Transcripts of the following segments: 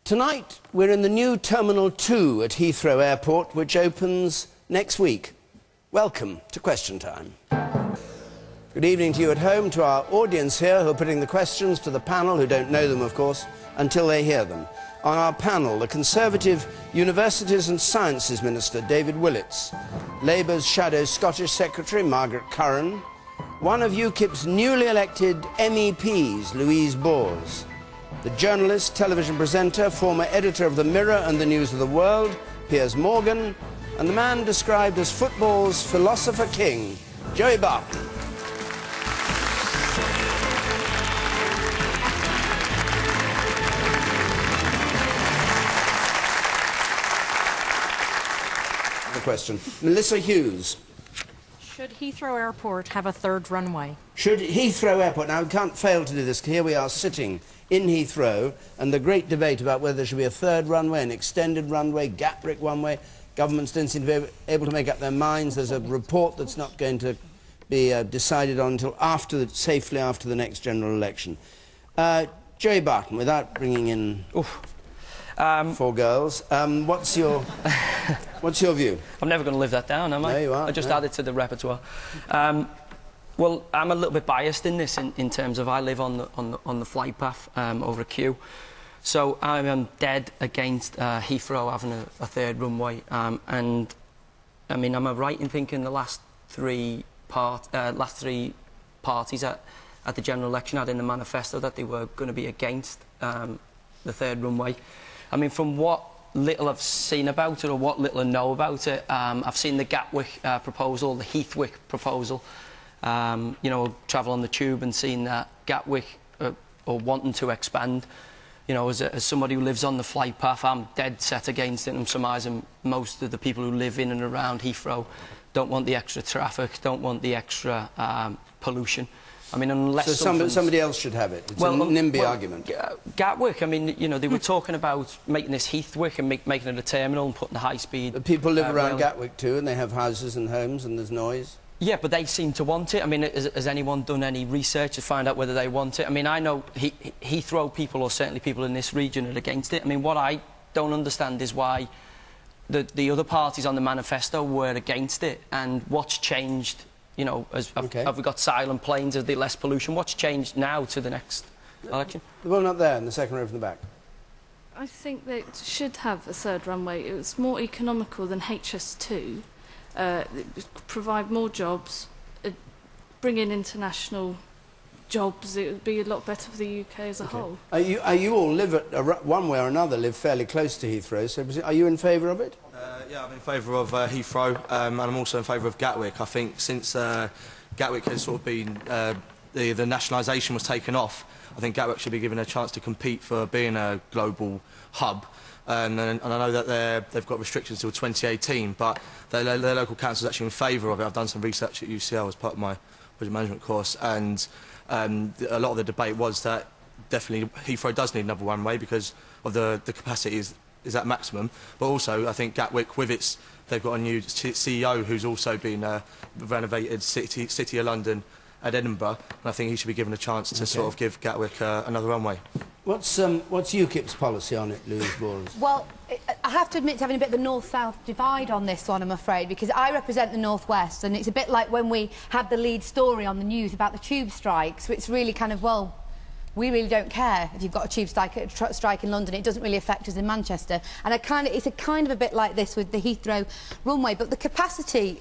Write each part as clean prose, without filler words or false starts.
Tonight, we're in the new Terminal 2 at Heathrow Airport, which opens next week. Welcome to Question Time. Good evening to you at home, to our audience here who are putting the questions to the panel, who don't know them, of course, until they hear them. On our panel, the Conservative Universities and Sciences Minister, David Willetts, Labour's Shadow Scottish Secretary, Margaret Curran, one of UKIP's newly elected MEPs, Louise Bours, the journalist, television presenter, former editor of The Mirror and the News of the World, Piers Morgan, and the man described as football's philosopher king, Joey Barton. The question. Melissa Hughes. Should Heathrow Airport have a third runway? Should Heathrow Airport... Now, we can't fail to do this. Here we are sitting in Heathrow, and the great debate about whether there should be a third runway, an extended runway, gap-brick runway. Governments don't seem to be able to make up their minds. There's a report that's not going to be decided on until safely after the next general election. Joey Barton, without bringing in four girls, what's your view? I'm never going to live that down, am I? No, you are. I just added to the repertoire. Well, I'm a little bit biased in this, in terms of I live on the flight path over a queue, so I am dead against Heathrow having a third runway. And I mean, am I right in thinking the last three parties at the general election had in the manifesto that they were going to be against the third runway? I mean, from what little I've seen about it, or what little I know about it, I've seen the Gatwick proposal, the Heathwick proposal. You know, travel on the tube and seeing that Gatwick or wanting to expand. You know, as somebody who lives on the flight path, I'm dead set against it. I'm surmising most of the people who live in and around Heathrow don't want the extra traffic, don't want the extra pollution. I mean, unless... So somebody else should have it. It's a NIMBY argument. Gatwick, I mean, you know, they were talking about making this Heathwick and making it a terminal and putting the high-speed... But people live around Gatwick too, and they have houses and homes, and there's noise. Yeah, but they seem to want it. I mean, has anyone done any research to find out whether they want it? I mean, I know Heathrow people, or certainly people in this region, are against it. I mean, what I don't understand is why the other parties on the manifesto were against it, and what's changed, you know, have we got silent planes, is there less pollution? What's changed now to the next election? The one up there in the second row from the back. I think they should have a third runway. It was more economical than HS2. Provide more jobs, bring in international jobs. It would be a lot better for the UK as a whole. You all live at one way or another live fairly close to Heathrow, so are you in favour of it? Yeah, I'm in favour of Heathrow, and I'm also in favour of Gatwick. I think since Gatwick has sort of been the nationalisation was taken off, I think Gatwick should be given a chance to compete for being a global hub. And I know that they've got restrictions till 2018, but their local council is actually in favour of it. I've done some research at UCL as part of my project management course, and a lot of the debate was that definitely Heathrow does need another runway because of the capacity is at maximum. But also, I think Gatwick, they've got a new CEO who's also been renovated City of London at Edinburgh, and I think he should be given a chance to sort of give Gatwick another runway. What's UKIP's policy on it, Louise Bours? Well, I have to admit to having a bit of a north-south divide on this one, I'm afraid, because I represent the north-west, and it's a bit like when we had the lead story on the news about the tube strikes. It's really kind of, well, we really don't care if you've got a tube strike in London. It doesn't really affect us in Manchester. And it's kind of a bit like this with the Heathrow runway. But the capacity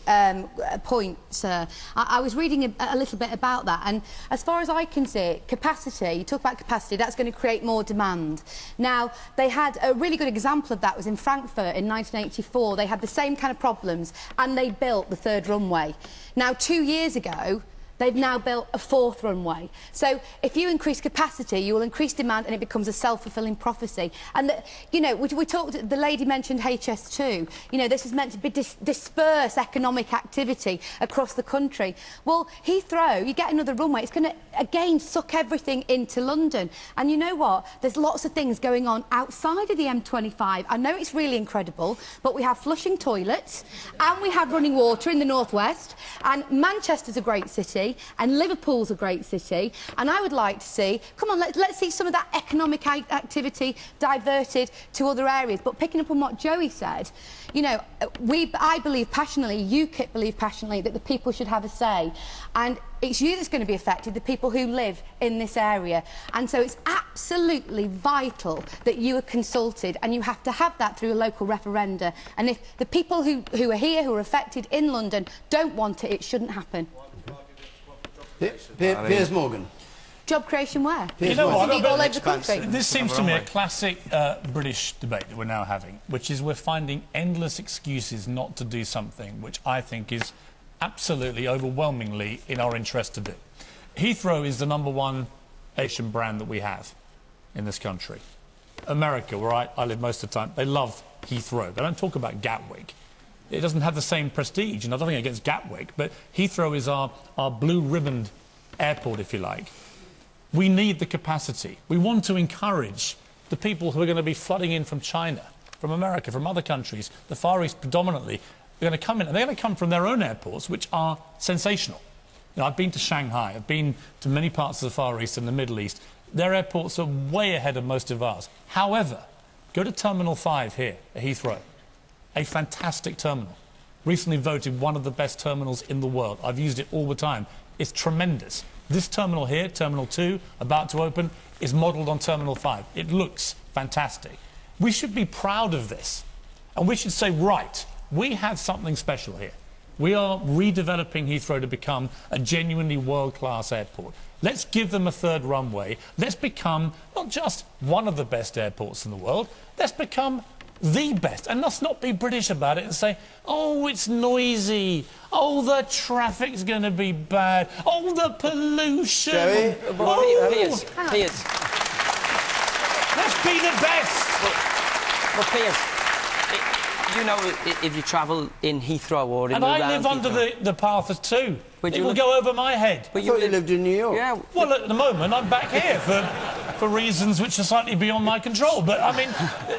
point, sir, I was reading a little bit about that. And as far as I can see, capacity, you talk about capacity, that's going to create more demand. Now, they had a really good example of that was in Frankfurt in 1984. They had the same kind of problems, and they built the third runway. Now, 2 years ago, they've now built a fourth runway. So if you increase capacity, you will increase demand, and it becomes a self-fulfilling prophecy. And, you know, we talked, the lady mentioned HS2. You know, this is meant to be disperse economic activity across the country. Well, Heathrow, you get another runway, it's going to, again, suck everything into London. And you know what? There's lots of things going on outside of the M25. I know it's really incredible, but we have flushing toilets, and we have running water in the northwest, and Manchester's a great city. city, and Liverpool's a great city, and I would like to see, come on, let's see some of that economic activity diverted to other areas. But picking up on what Joey said, you know, I believe passionately, UKIP believe passionately that the people should have a say, and it's you that's going to be affected, the people who live in this area. And so it's absolutely vital that you are consulted, and you have to have that through a local referenda. And if the people who are here, who are affected in London, don't want it, it shouldn't happen. Piers Morgan. Job creation where? You know what? All over the country. This seems to me a classic British debate that we're now having, which is we're finding endless excuses not to do something which I think is absolutely, overwhelmingly in our interest to do. Heathrow is the #1 Asian brand that we have in this country. America, where I live most of the time, they love Heathrow. They don't talk about Gatwick. It doesn't have the same prestige, and nothing against Gatwick, but Heathrow is our blue-ribboned airport, if you like. We need the capacity. We want to encourage the people who are going to be flooding in from China, from America, from other countries, the Far East predominantly. They're going to come in, and they're going to come from their own airports, which are sensational. You know, I've been to Shanghai, I've been to many parts of the Far East and the Middle East. Their airports are way ahead of most of ours. However, go to Terminal 5 here at Heathrow. A fantastic terminal. Recently voted one of the best terminals in the world. I've used it all the time. It's tremendous. This terminal here, Terminal 2, about to open, is modelled on Terminal 5. It looks fantastic. We should be proud of this. And we should say, right, we have something special here. We are redeveloping Heathrow to become a genuinely world-class airport. Let's give them a third runway. Let's become not just one of the best airports in the world, let's become the best. And let's not be British about it and say, oh, it's noisy. Oh, the traffic's going to be bad. Oh, the pollution. Joey? Piers. Let's be the best. Well, Piers, you know, if you travel in Heathrow or in and I live under the path too. It will go over my head. But you lived in New York. Yeah. Well, at the moment, I'm back here for reasons which are slightly beyond my control. But, I mean,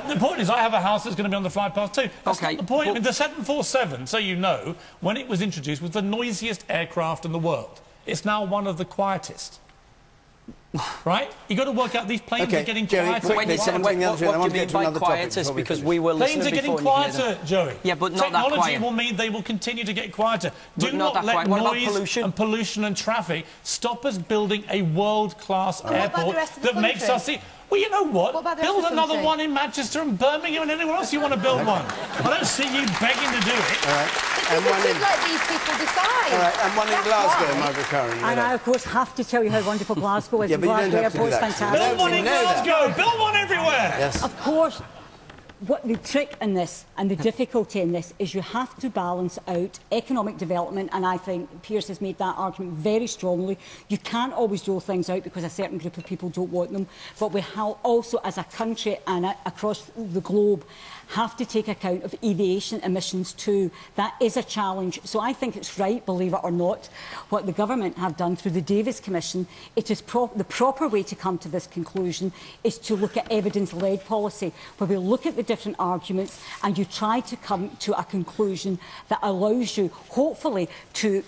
the point is I have a house that's going to be on the flight path too. That's not the point. I mean, the 747, so you know, when it was introduced, was the noisiest aircraft in the world. It's now one of the quietest. Right? You've got to work out these planes are getting quieter. What do you mean by quietest? Because we were listening planes are getting quieter, Joey. Yeah, but not that quiet. Technology will mean they will continue to get quieter. Do not let noise and pollution and traffic stop us building a world-class airport that makes us see. Well, you know what? Build another one in Manchester and Birmingham and anywhere else you want to build one. I don't see you begging to do it. All right. And one in... let these people decide. All right, and one in Glasgow, Margaret Curran. And I, of course, have to tell you how wonderful Glasgow is. Yeah, but you don't have to do that. Fantastic. Build one in Glasgow! Build one everywhere! Yes. Of course. What the trick in this and the difficulty in this is you have to balance out economic development, and I think Piers has made that argument very strongly. You can't always roll things out because a certain group of people don't want them, but we also, as a country and across the globe, have to take account of aviation emissions too. That is a challenge. So I think it's right, believe it or not, what the government have done through the Davis Commission. It is the proper way to come to this conclusion is to look at evidence-led policy, where we look at the different arguments and you try to come to a conclusion that allows you, hopefully, to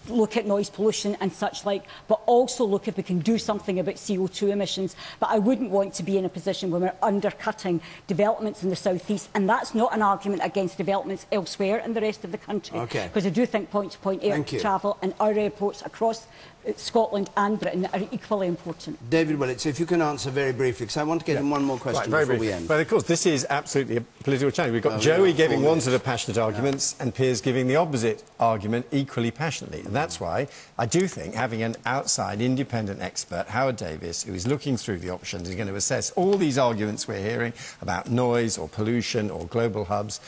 look at noise pollution and such like, but also look if we can do something about CO2 emissions. But I wouldn't want to be in a position where we're undercutting developments in the South East, and that's not an argument against developments elsewhere in the rest of the country. Okay. Because I do think point-to-point air travel and our airports across Scotland and Britain are equally important. David Willits, if you can answer very briefly, because I want to get in one more question before we end. But of course, this is absolutely a political challenge. We've got Joey giving one sort of passionate arguments and Piers giving the opposite argument equally passionately. And that's why I do think having an outside independent expert, Howard Davies, who is looking through the options, is going to assess all these arguments we're hearing about noise or pollution or global hubs.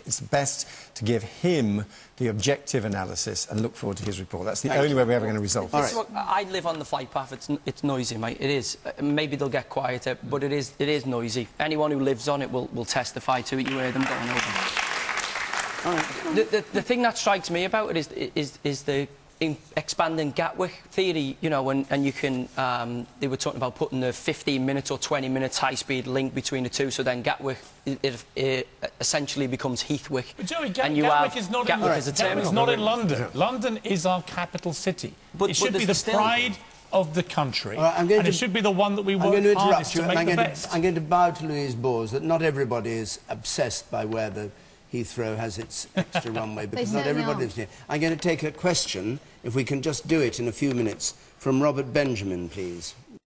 It's best to give him the objective analysis and look forward to his report. That's the only way we're ever going to resolve this. I live on the flight path. It's noisy, mate. It is. Maybe they'll get quieter, but it is noisy. Anyone who lives on it will testify to it. You hear them going over. The thing that strikes me about it is the expanding Gatwick theory, you know, and you can, they were talking about putting a 15-minute or 20-minute high-speed link between the two, so then Gatwick it essentially becomes Heathwick. But Joey, and you Gatwick have is not Gatwick in, as a Gatwick's terminal. not in London. London is our capital city. But it should be the pride of the country, and it should be the one that we work hardest to make the best. I'm going to bow to Louise Bours that not everybody is obsessed by where the Heathrow has its extra runway, because not everybody lives here. I'm going to take a question, if we can just do it in a few minutes, from Robert Benjamin, please.